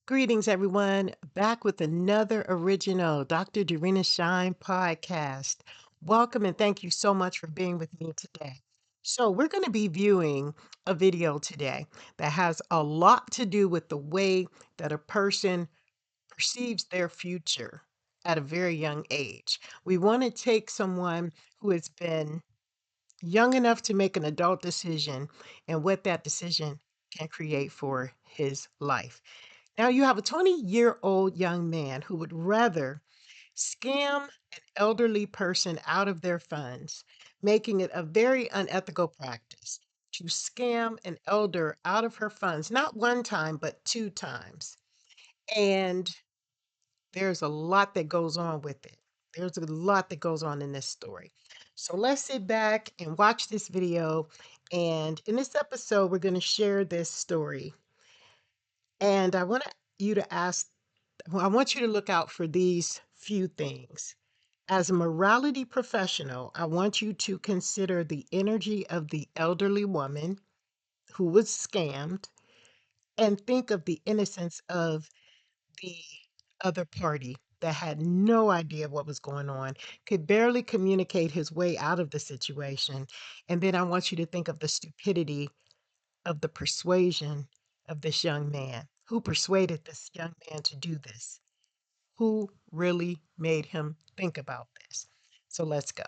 Greetings, everyone. Back with another original Dr. Dorina Shine podcast. Welcome and thank you so much for being with me today. So, we're going to be viewing a video today that has a lot to do with the way that a person perceives their future at a very young age. We want to take someone who has been young enough to make an adult decision and what that decision can create for his life. Now, you have a 20-year-old young man who would rather scam an elderly person out of their funds, making it a very unethical practice to scam an elder out of her funds, not one time, but two times. And there's a lot that goes on with it. There's a lot that goes on in this story. So let's sit back and watch this video. And in this episode, we're going to share this story. And you to ask I want you to look out for these few things. As a morality professional, I want you to consider the energy of the elderly woman who was scammed and think of the innocence of the other party that had no idea what was going on, could barely communicate his way out of the situation. And then I want you to think of the stupidity of the persuasion of this young man. Who persuaded this young man to do this? Who really made him think about this? So let's go.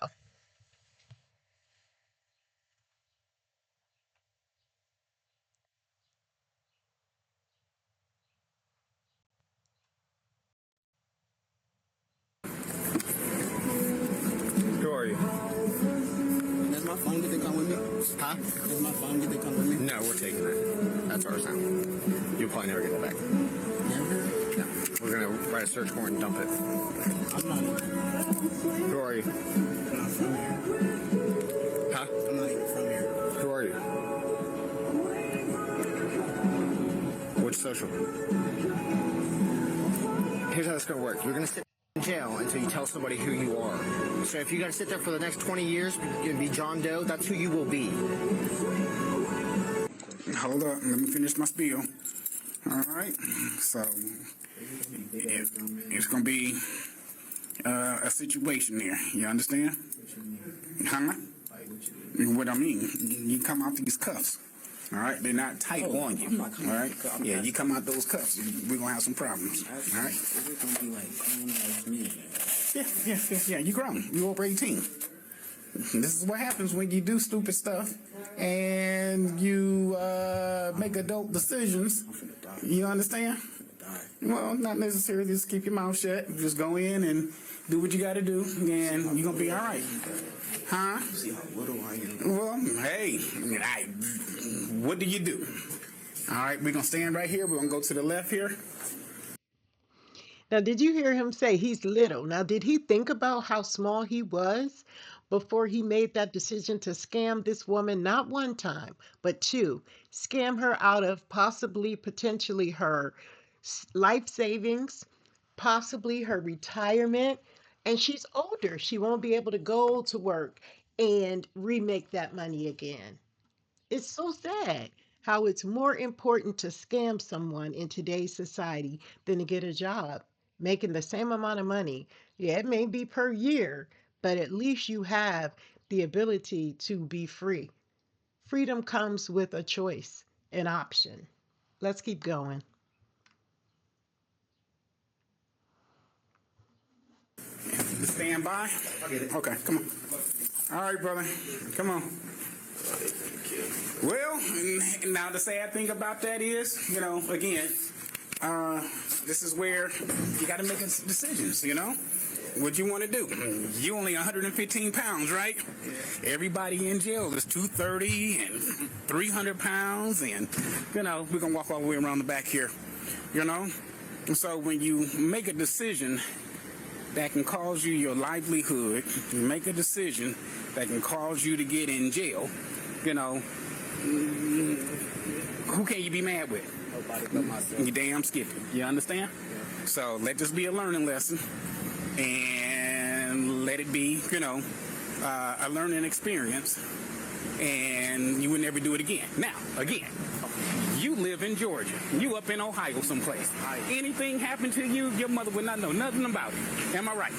Who are you? Does my phone get to come with me? Huh? Does my phone get to come with me? No, we're taking it. That's ours now. You'll probably never get it back. Never? No. We're gonna write a search warrant and dump it. I'm not even Who are you? from here. Huh? I'm not even from here. Who are you? Which social? Here's how it's gonna work. You're gonna sit in jail until you tell somebody who you are. So if you gotta sit there for the next 20 years and be John Doe, that's who you will be. Hold up, let me finish my spiel. All right, so it's gonna be a situation there. You understand? Huh? What I mean, you come out these cuffs. All right, they're not tight on you. All right, yeah, you come out those cuffs, we're gonna have some problems. All right. It's gonna be like grown ass men. Yeah. You grown. You over 18. This is what happens when you do stupid stuff and you make adult decisions. You understand? Well, not necessarily. Just keep your mouth shut. Just go in and do what you got to do, and you're gonna be all right. Huh? See how little I am. Well, hey, what do you do? All right, we're gonna stand right here. We're gonna go to the left here. Now, did you hear him say he's little? Now, did he think about how small he was before he made that decision to scam this woman, not one time, but two? Scam her out of possibly, potentially her life savings, possibly her retirement. And she's older. She won't be able to go to work and remake that money again. It's so sad how it's more important to scam someone in today's society than to get a job, making the same amount of money. Yeah, it may be per year, but at least you have the ability to be free. Freedom comes with a choice, an option. Let's keep going. Stand by. Okay, come on. All right, brother. Come on. Well, now the sad thing about that is, again, this is where you got to make decisions, what you want to do. You only 115 pounds, right? Everybody in jail is 230 and 300 pounds, and, we're going to walk all the way around the back here, And so when you make a decision that can cause you your livelihood, you make a decision that can cause you to get in jail, who can you be mad with? Nobody but myself. You damn skippy. You understand? So let this be a learning lesson, and let it be, a learning experience, and you would never do it again. Now, again, You live in Georgia. You up in Ohio someplace. Anything happened to you, your mother would not know nothing about it. Am I right?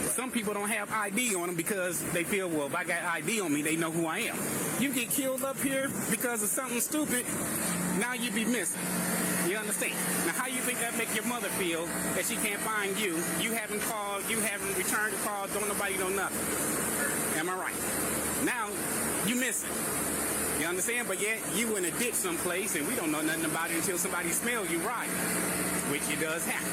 Some people don't have ID on them because they feel, well, if I got ID on me, they know who I am. You get killed up here because of something stupid, now you be missing. You understand? Now, how you think that make your mother feel that she can't find you? You haven't called, you haven't returned the call, don't nobody know nothing. Am I right? Now, you missing. You understand? But yet, you in a ditch someplace, and we don't know nothing about it until somebody smells you riding, which it does happen.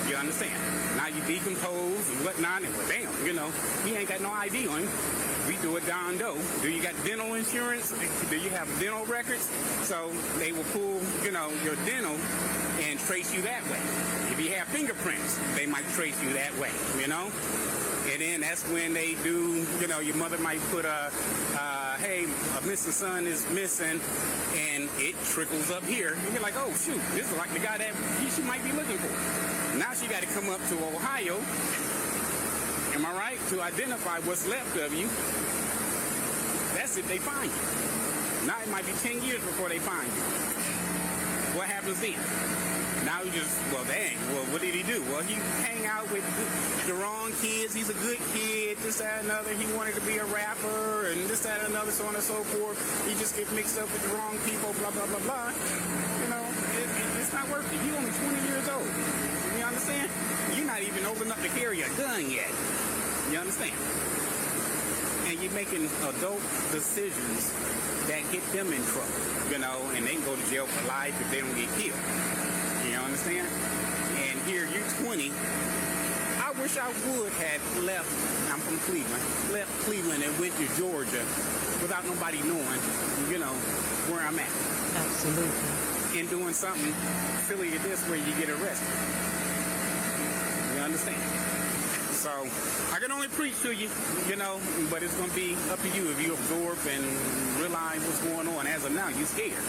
You understand? Now you decompose and whatnot, and well, damn, you know, he ain't got no ID on him. We do it down low. Do you got dental insurance? Do you have dental records? So they will pull, you know, your dental and trace you that way. If you have fingerprints, they might trace you that way, you know? And then that's when they do, you know, your mother might put hey, a missing son is missing, and it trickles up here. And you're like, oh, shoot, this is like the guy that she might be looking for. Now she got to come up to Ohio, am I right, to identify what's left of you. That's if they find you. Now it might be 10 years before they find you. What happens then? Now you just, well, dang, well, what did he do? Well, he hang out with the wrong kids. He's a good kid, this, that, and another. He wanted to be a rapper, and this, that, and another, so on and so forth. He just get mixed up with the wrong people, blah, blah, blah, blah. You know, it's not worth it. You're only 20 years old. You understand? You're not even old enough to carry a gun yet. You understand? And you're making adult decisions that get them in trouble, you know, and they can go to jail for life if they don't get killed. You understand? And here you're 20. I wish I would have left, I'm from Cleveland, left Cleveland and went to Georgia without nobody knowing, you know, where I'm at. Absolutely. And doing something silly as this where you get arrested. You understand? So I can only preach to you, you know, but it's going to be up to you if you absorb and realize what's going on. As of now, you're scared,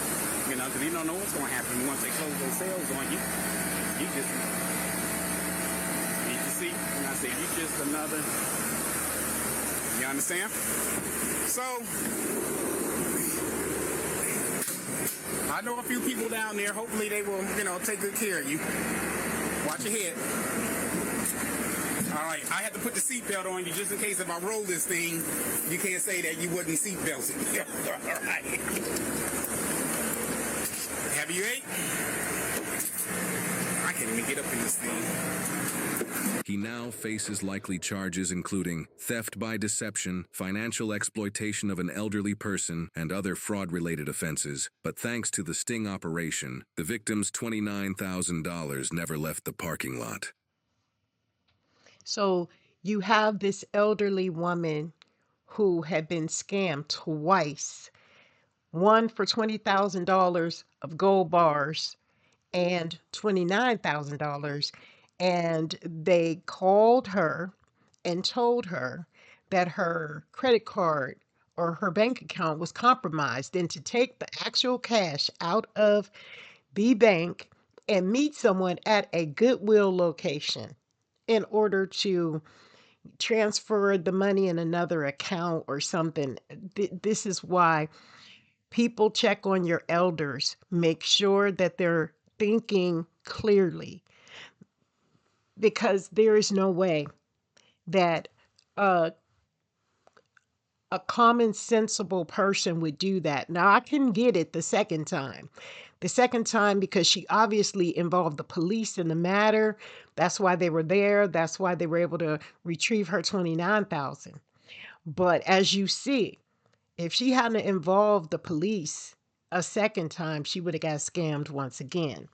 you know, because you don't know what's going to happen once they close those cells on you. You just, see, and I say, you just another, you understand? So I know a few people down there. Hopefully they will, you know, take good care of you. Watch your head. All right, I had to put the seatbelt on you just in case if I roll this thing, you can't say that you wasn't seatbelted. All right. Have you ate? I can't even get up in this thing. He now faces likely charges including theft by deception, financial exploitation of an elderly person, and other fraud-related offenses. But thanks to the sting operation, the victim's $29,000 never left the parking lot. So you have this elderly woman who had been scammed twice, one for $20,000 of gold bars and $29,000. And they called her and told her that her credit card or her bank account was compromised, and to take the actual cash out of the bank and meet someone at a Goodwill location in order to transfer the money in another account or something. This is why people check on your elders. Make sure that they're thinking clearly, because there is no way that a common sensible person would do that. Now, I can get it the second time. The second time, because she obviously involved the police in the matter. That's why they were there. That's why they were able to retrieve her 29,000. But as you see, if she hadn't involved the police a second time, she would have got scammed once again.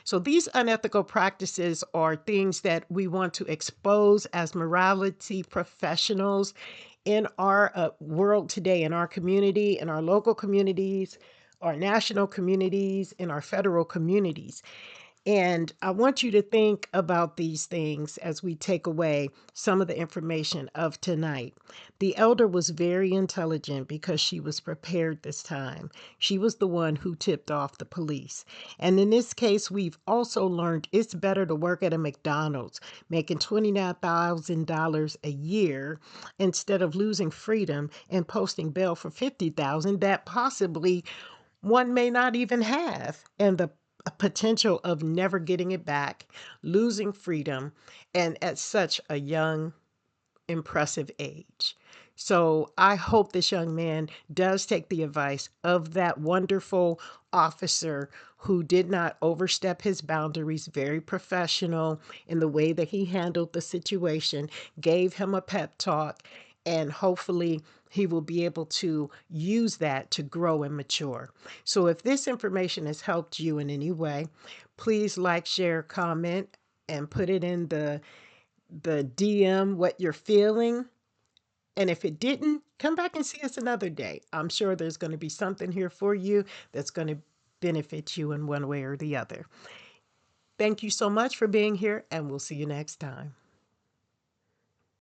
So these unethical practices are things that we want to expose as morality professionals in our world today, in our community, in our local communities, our national communities, in our federal communities. And I want you to think about these things as we take away some of the information of tonight. The elder was very intelligent because she was prepared this time. She was the one who tipped off the police. And in this case, we've also learned it's better to work at a McDonald's, making $29,000 a year instead of losing freedom and posting bail for $50,000 that possibly one may not even have, and the potential of never getting it back, losing freedom, and at such a young impressive age. So I hope this young man does take the advice of that wonderful officer who did not overstep his boundaries, very professional in the way that he handled the situation, gave him a pep talk, and hopefully he will be able to use that to grow and mature. So if this information has helped you in any way, please like, share, comment, and put it in the DM what you're feeling. And if it didn't, come back and see us another day. I'm sure there's going to be something here for you that's going to benefit you in one way or the other. Thank you so much for being here, and we'll see you next time.